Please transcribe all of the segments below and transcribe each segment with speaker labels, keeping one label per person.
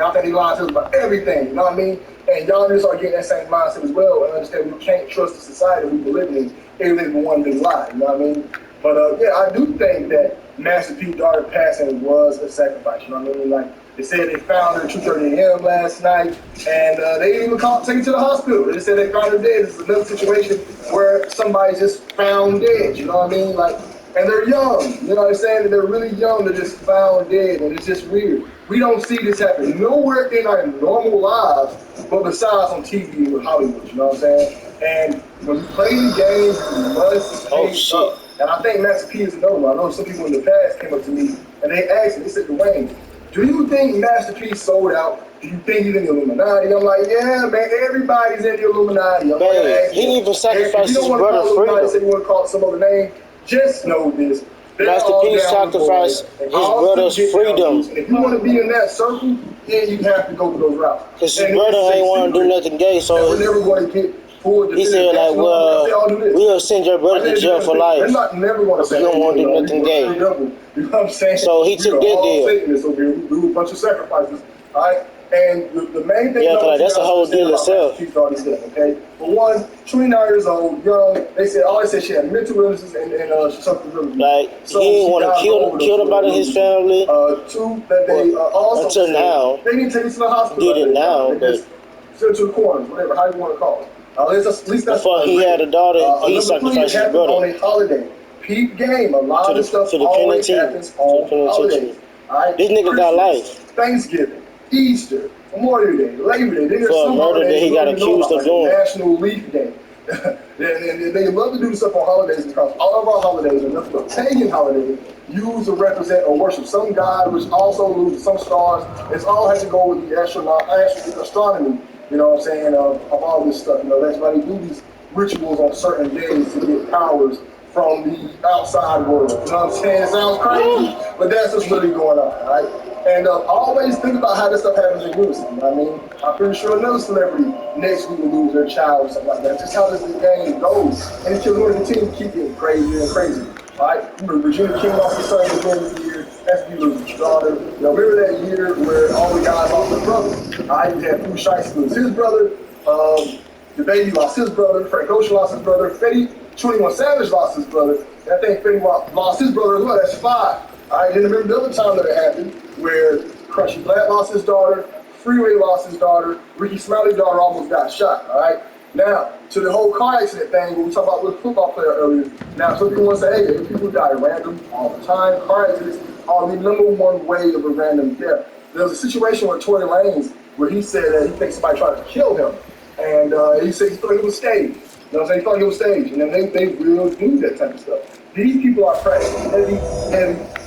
Speaker 1: I think they lied to us about everything, you know what I mean? And y'all just are getting that same mindset as well and understand we can't trust the society we live in everything but one big lie, you know what I mean? But yeah, I do think that Master P's daughter passing was a sacrifice, you know what I mean? Like, they said they found her at 2:30 a.m. last night, and they didn't even take her to the hospital. They said they found her dead. It's another situation where somebody just found dead, you know what I mean? Like, and they're young, you know what I'm saying? They're really young, they're just found dead, and it's just weird. We don't see this happen nowhere in our normal lives, but besides on TV with Hollywood, you know what I'm saying? And when you play the games, you must pay up. And I think Master P is another one. I know some people in the past came up to me, and they asked me, they said, Dwayne, do you think Master P sold out? Do you think he's in the Illuminati? I'm like, yeah, man, everybody's in the Illuminati.
Speaker 2: Man, he even sacrificed his brother freedom.
Speaker 1: Say you want to call it some other name, just know this.
Speaker 2: Master P sacrificed his brother's freedom.
Speaker 1: If you want to be in that circle, then you have to go through those routes.
Speaker 2: Because his brother ain't want to do nothing gay, so
Speaker 1: we're never going to get forward.
Speaker 2: He said, like, well, we'll send your brother to jail for life.
Speaker 1: They're not never going to say
Speaker 2: you don't want to do nothing gay.
Speaker 1: You know what I'm saying?
Speaker 2: So he took that deal.
Speaker 1: We do a bunch of sacrifices, all right? And the main thing,
Speaker 2: that's a whole deal itself.
Speaker 1: Okay, for one, 29 years old, young. They said all they said she had mental illnesses and she suffered really.
Speaker 2: Like so he didn't want to kill nobody in his family.
Speaker 1: Two, that they also
Speaker 2: until now
Speaker 1: they didn't take it to the hospital.
Speaker 2: Did it now, but
Speaker 1: sent to the corners, whatever, how you want to call it. At least that's
Speaker 2: before he had a daughter. He sacrificed his brother
Speaker 1: on a holiday. Peak game. A lot of stuff always happens on holidays. All right,
Speaker 2: this nigga got life.
Speaker 1: Thanksgiving, Easter, Memorial Day, Labor Day.
Speaker 2: For a murder that he got accused of doing.
Speaker 1: National Leaf Day. They love to do stuff on holidays because all of our holidays are nothing but pagan holidays used to represent or worship some god, which also loses some stars. It's all has to go with the astronomy. You know what I'm saying, of all this stuff. You know, that's why they do these rituals on certain days to get powers from the outside world. You know what I'm saying? It sounds crazy, but that's what's really going on, all right? And always think about how this stuff happens in unison. You know what I mean? I'm pretty sure another celebrity next week will lose their child or something like that. Just how this game goes. And it's just going to continue to keep getting crazier and crazier. All right? Remember, Regina King lost her son at the end of the year. SB loses his daughter. You know, remember that year where all the guys lost their brothers? All right? You had Pooh Shiesty lose his brother. The Baby lost his brother. Frank Ocean lost his brother. Fetty 21 Savage lost his brother. And I think Fetty lost his brother as well. That's 5. All right? And remember the other time that it happened where Crushy Black lost his daughter. Freeway lost his daughter. Ricky Smiley's daughter almost got shot. All right? Now, to the whole car accident thing, what we talked about with the football player earlier. Now, some people want to say, hey, people die random all the time. Car accidents are the #1 way of a random death. There was a situation with Tory Lanez where he said that he thinks somebody tried to kill him. And he said he thought it was staged. You know what I'm saying? He thought it was staged. And then they really do that type of stuff. These people are crazy.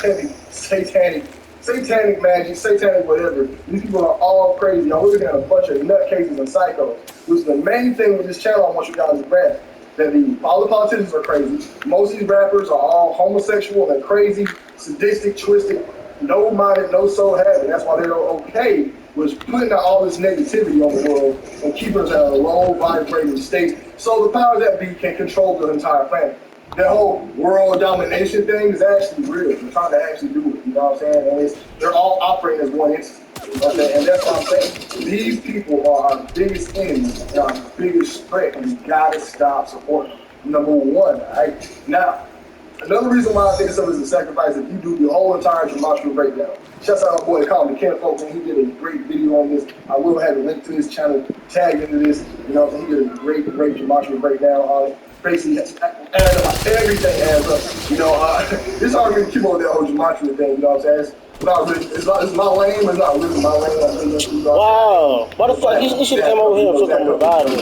Speaker 1: Heavy, satanic magic, satanic whatever. These people are all crazy. Y'all looking at a bunch of nutcases and psychos. Which is the main thing with this channel I want you guys to grasp. That all the politicians are crazy. Most of these rappers are all homosexual. They're crazy, sadistic, twisted, no-minded, no-soul habit. That's why they're okay with putting out all this negativity on the world and keeping us at a low vibrating state. So the powers that be can control the entire planet. That whole world domination thing is actually real. They're trying to actually do it. You know what I'm saying? And they're all operating as one entity. You know what I'm saying? And that's what I'm saying. These people are our biggest enemies and our biggest threat, and you gotta stop supporting them. #1, all right? Now, another reason why I think some is a sacrifice if you do the whole entire gematria breakdown. Shouts out my boy, called me Ken Folk, and he did a great video on this. I will have a link to his channel tagged into this. You know, he did a great gematria breakdown on it. Basically, everything adds up. You know, it's hard for me to keep on with that whole gematria thing. You know what I'm saying? It's not really, it's my lane, but it's not really my lane.
Speaker 2: Wow. Why the fuck? You should come over here and flip on the bottom.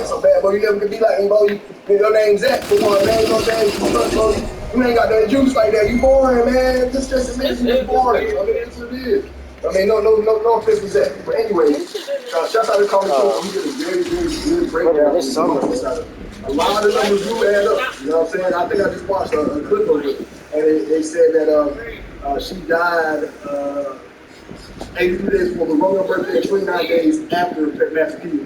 Speaker 1: So bad, boy, you never could be like me, boy. Your name's Zach, for one, man. You know what I'm saying? You ain't got that juice like that. You boring, man. Just admit you're boring. I mean, that's what it is. I mean, no offense with Zach. But anyway, shouts out to Call Me Cool. He did a very good breakdown. A lot of numbers do add up. You know what I'm saying? I think I just watched a clip of it. And they said that she died 83 days before the Romeo birthday, 29 days after Master P. You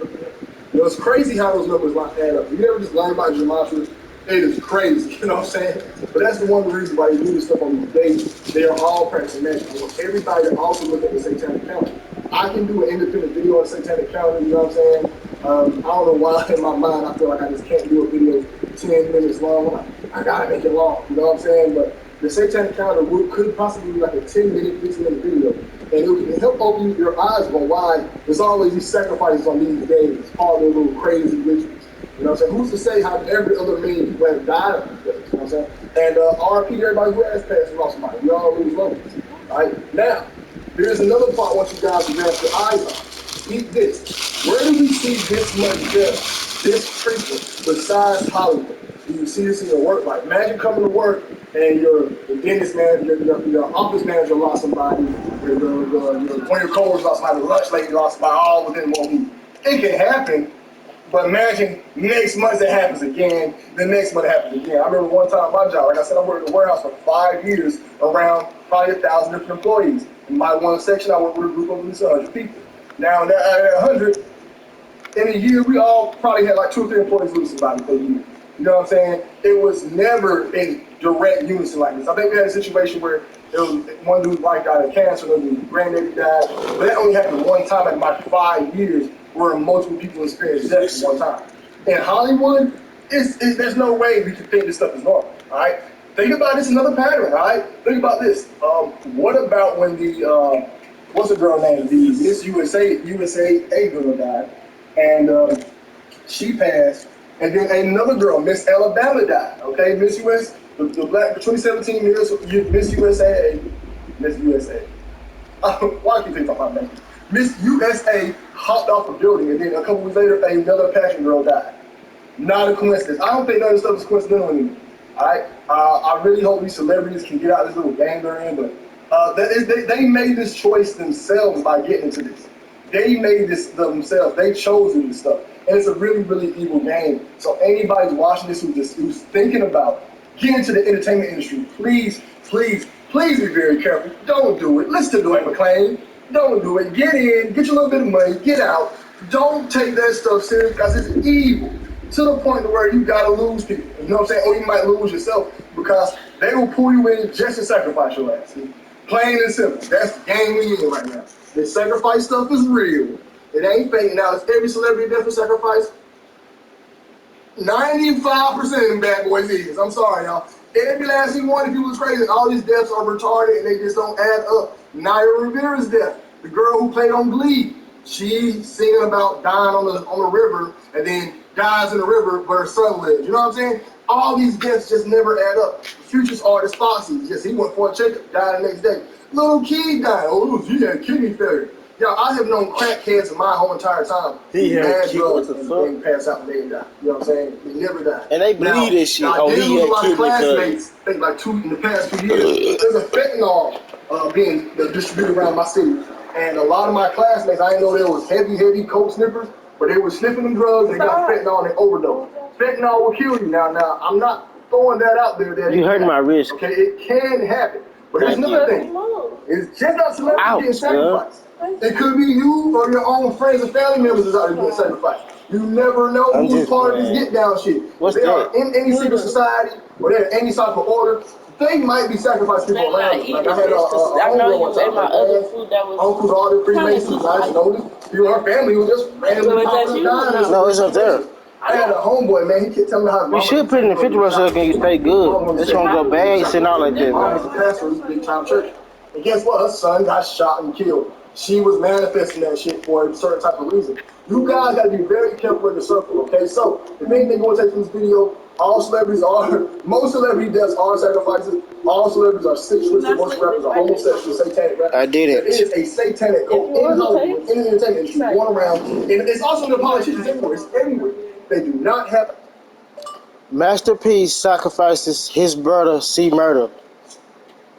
Speaker 1: know, it's crazy how those numbers add up. You never just learn about gematria. It is crazy, you know what I'm saying? But that's the one reason why you do this stuff on these days. They are all practicing magic. I want everybody to also look at the satanic calendar. I can do an independent video on the satanic calendar, you know what I'm saying? I don't know why in my mind I feel like I just can't do a video 10 minutes long. I gotta make it long, you know what I'm saying? But the satanic calendar could possibly be like a 10-minute, 15-minute video. And it can help open your eyes on why there's always these sacrifices on these days, all their little crazy rituals. You know what I'm saying? Who's to say how every other million people have died on these days? You know what I'm saying? And RP to everybody who has passed and lost somebody. We all lose loved ones. All right? Now, here's another part I want you guys to grab your eyes on. Eat this. Where do we see this much death, this frequent, besides Hollywood? Do you see this in your work life? Imagine coming to work and your dentist manager, your office manager lost somebody, one of your coworkers lost somebody, the lunch lady lost somebody, all within 1 week. It can happen. But imagine next month it happens again, the next month it happens again. I remember one time at my job, like I said, I worked in the warehouse for 5 years around probably 1,000 different employees. In my one section, I worked with a group of at least 100 people. Now, out of that 100, in a year, we all probably had like 2 or 3 employees lose somebody per year. You know what I'm saying? It was never in direct unison like this. I think we had a situation where there was one dude's wife died of cancer, another dude's granddaddy died, but that only happened one time in my 5 years where multiple people experienced death at one time. In Hollywood, there's no way we can think this stuff is normal, all right? Think about this, another pattern, all right? Think about this. What about when the, what's the girl name? The Miss USA girl died, and she passed, and then another girl, Miss Alabama, died, okay? Miss US, the black, 2017 Miss USA. Why do you think about my name? Miss USA hopped off a building, and then a couple weeks later, another pageant girl died. Not a coincidence. I don't think none of this stuff is coincidental anymore. All right. I really hope these celebrities can get out of this little gang they're in, but they made this choice themselves by getting into this. They made this themselves. They chose this stuff, and it's a really, really evil game. So anybody's watching this who's thinking about getting into the entertainment industry, please, please, please be very careful. Don't do it. Listen to Dwayne McClain. Don't do it. Get in, get you a little bit of money, get out. Don't take that stuff serious because it's evil to the point where you gotta lose people. You know what I'm saying? Or you might lose yourself because they will pull you in just to sacrifice your ass. Plain and simple. That's the game we in right now. This sacrifice stuff is real. It ain't fake. Now, is every celebrity death for sacrifice? 95% of them bad boys is. I'm sorry, y'all. Every last one of you was crazy. All these deaths are retarded and they just don't add up. Naya Rivera's death, the girl who played on Glee, she's singing about dying on the river and then dies in the river, but her son lives. You know what I'm saying? All these deaths just never add up. Future's artist Foxy, yes, he went for a checkup, died the next day. Little kid died. Oh, he had kidney failure. Yo, I have known crackheads in my whole entire time.
Speaker 2: He had
Speaker 1: drugs and they pass out and they die. You know what I'm saying? They never die.
Speaker 2: And they believe this shit.
Speaker 1: Now,
Speaker 2: Oh, he had
Speaker 1: a lot of classmates,
Speaker 2: kidney
Speaker 1: think like in the past 2 years, there's a fentanyl being distributed around my city. And a lot of my classmates, I didn't know there was heavy coke sniffers, but they were sniffing them drugs and they got fentanyl and they overdosed. Fentanyl will kill you. Now, I'm not throwing that out there. That
Speaker 2: You hurt my wrist.
Speaker 1: Okay, it can happen. But there's another thing. It's just not celebrity getting sacrificed. It could be you or your own friends and family members is out there getting sacrificed. You never know who's part of this get down shit.
Speaker 2: What's
Speaker 1: they
Speaker 2: that?
Speaker 1: are in any secret society or they're in any type of order. They might be sacrificing people around them. Like I had
Speaker 3: I know you ate my other food that was
Speaker 1: uncles, all their Freemasons. I just noticed. You know, her family was just randomly popping up dying.
Speaker 2: No, it's up there.
Speaker 1: I had a homeboy, man. He kept telling me how his
Speaker 2: You should put it in the refrigerator so it can stay good. This one go bad sitting out like that,
Speaker 1: Mom was a
Speaker 2: man.
Speaker 1: pastor of this big time church. And guess what? Her son got shot and killed. She was manifesting that shit for a certain type of reason. You guys gotta be very careful in the circle, okay? So, if anything you want to take from this video, most celebrity deaths are sacrifices. All celebrities are sexual, most rappers are homosexual, satanic rappers.
Speaker 2: I did it.
Speaker 1: There is a satanic cult in Hollywood, in the entertainment industry, going around. And it's also the politicians everywhere. It's everywhere. They do not have...
Speaker 2: Master P sacrifices his brother, C Murder.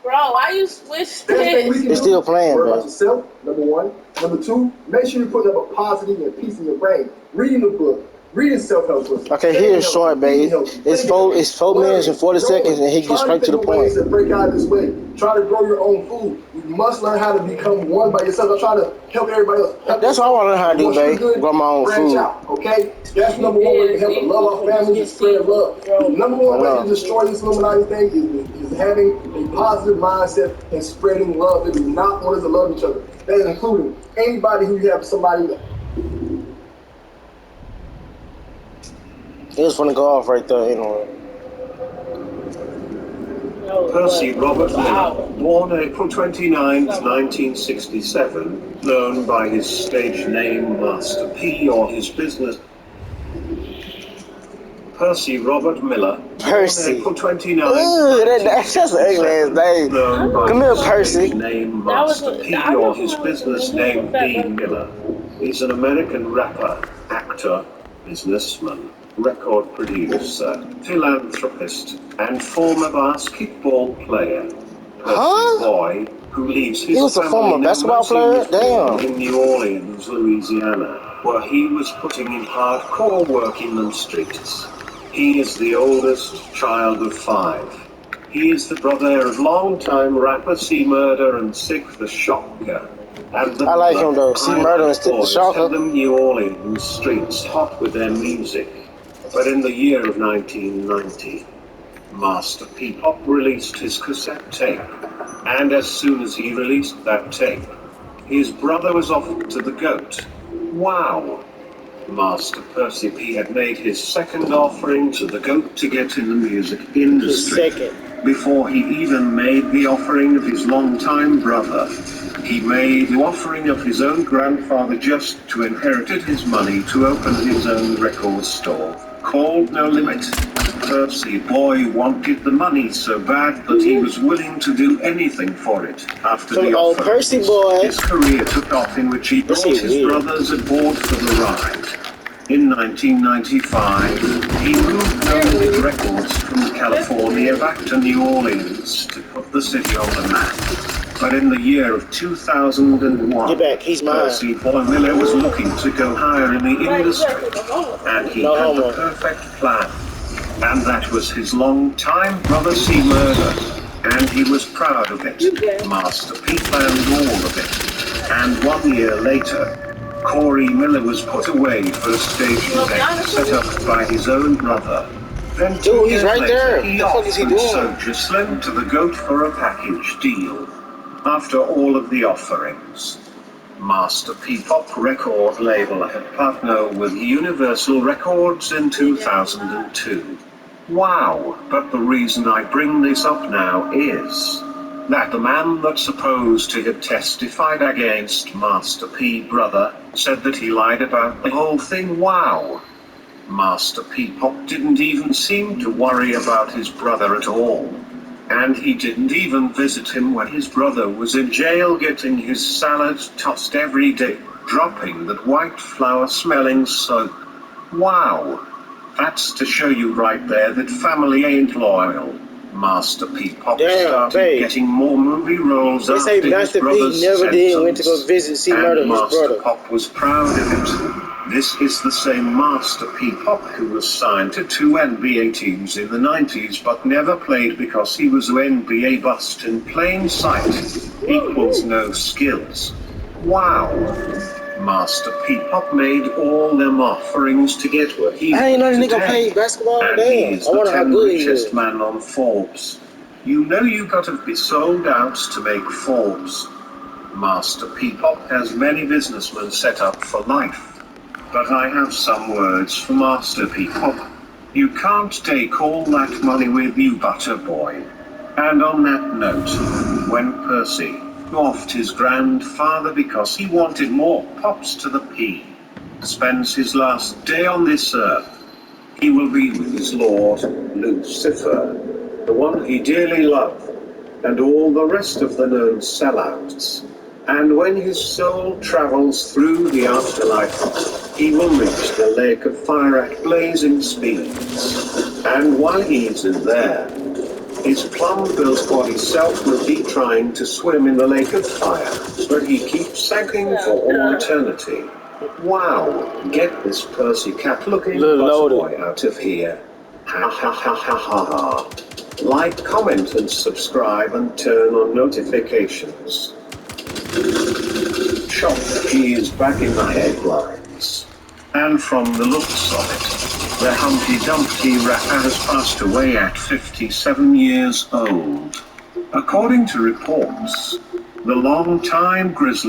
Speaker 3: Bro, why you switch
Speaker 2: It's
Speaker 3: this?
Speaker 2: still playing,
Speaker 1: Worry
Speaker 2: bro.
Speaker 1: about yourself, number one. Number two, make sure you're putting up a positive and peace in your brain. Reading the book, Reading self-help books.
Speaker 2: Okay, here's short, babe. It's 4 minutes and 40 seconds, and he gets straight to the point.
Speaker 1: To break out of this way. Try to grow your own food. You must learn how to become one by yourself. I'm trying to help everybody else.
Speaker 2: That's what I want to learn how to do, babe. Grow my own food.
Speaker 1: Out, okay? That's number one way to help to love our families and spread love. The number one way to destroy this Illuminati thing is having a positive mindset and spreading love. They do not want us to love each other. That is including anybody who you have somebody that.
Speaker 2: He was gonna go off right there, anyway.
Speaker 4: Percy Robert Miller, born April 29, 1967, known by his stage name Master P or his business. Percy Robert Miller,
Speaker 2: Percy.
Speaker 4: April 29.
Speaker 2: That's just an ugly ass name. Come here, Percy.
Speaker 4: Name Master P or his business name B. Miller. He's an American rapper, actor, businessman, record producer, philanthropist, and former basketball player. Percy Boy, who leaves his
Speaker 2: He was a former basketball player? Damn.
Speaker 4: In New Orleans, Louisiana, where he was putting in hardcore work in the streets. He is the oldest child of 5. He is the brother of longtime rapper C Murder and Sick the Shocker. And the
Speaker 2: I like him though. C Murder and Sick the Shocker.
Speaker 4: The New Orleans streets hot with their music. But in the year of 1990, Master P Pop released his cassette tape. And as soon as he released that tape, his brother was off to the GOAT. Wow! Master Percy P had made his second offering to the GOAT to get in the music industry. Before he even made the offering of his longtime brother, he made the offering of his own grandfather just to inherit his money to open his own record store, called No Limit. Percy Boy wanted the money so bad that he was willing to do anything for it. After the offer,
Speaker 2: Percy Boy,
Speaker 4: his career took off in which he brought his brothers aboard for the ride. In 1995, he moved No Limit Records from California back to New Orleans to put the city on the map. But in the year of 2001, Percy Boy Miller was looking to go higher in the industry, and he had the perfect plan. And that was his long-time brother C Murder, and he was proud of it. Master P planned all of it. And 1 year later, Corey Miller was put away for a stage effect set up by his own brother. Then 2 years later, he offered Soldier Slim to the GOAT for a package deal. After all of the offerings, Master P Pop record label had partnered with Universal Records in 2002. Wow, but the reason I bring this up now is that the man that's supposed to have testified against Master P brother said that he lied about the whole thing. Wow. Master P Pop didn't even seem to worry about his brother at all. And he didn't even visit him when his brother was in jail getting his salad tossed every day, dropping that white flour smelling soap. Wow. That's to show you right there that family ain't loyal. Master P Pop started getting more movie roles after his brother's sentence,
Speaker 2: went to go visit C Murder, his
Speaker 4: Master
Speaker 2: brother.
Speaker 4: Pop was proud of it. This is the same Master P Pop who was signed to 2 NBA teams in the 90s but never played because he was an NBA bust in plain sight. Equals no skills. Wow. Master P Pop made all them offerings to get where he
Speaker 2: I ain't know the
Speaker 4: was
Speaker 2: nigga
Speaker 4: today.
Speaker 2: played basketball
Speaker 4: And
Speaker 2: today.
Speaker 4: he is
Speaker 2: I
Speaker 4: the
Speaker 2: wonder how
Speaker 4: 10th
Speaker 2: good he
Speaker 4: richest
Speaker 2: is.
Speaker 4: man on Forbes. You know you gotta be sold out to make Forbes. Master P Pop has many businessmen set up for life. But I have some words for Master P Pop. You can't take all that money with you, butter boy. And on that note, when Percy offed his grandfather because he wanted more pops to the P, spends his last day on this earth, he will be with his Lord, Lucifer, the one he dearly loved, and all the rest of the known sellouts. And when his soul travels through the afterlife, he will reach the lake of fire at blazing speeds. And while he's in there, his plum-built body self will be trying to swim in the lake of fire, but he keeps sinking for all eternity. Wow, get this Percy cat looking
Speaker 2: Little loaded.
Speaker 4: boy out of here. Ha ha ha ha ha ha. Like, comment and subscribe and turn on notifications. Shock, he is back in the headlines. And from the looks of it, the Humpty Dumpty rapper has passed away at 57 years old. According to reports, the long-time grizzly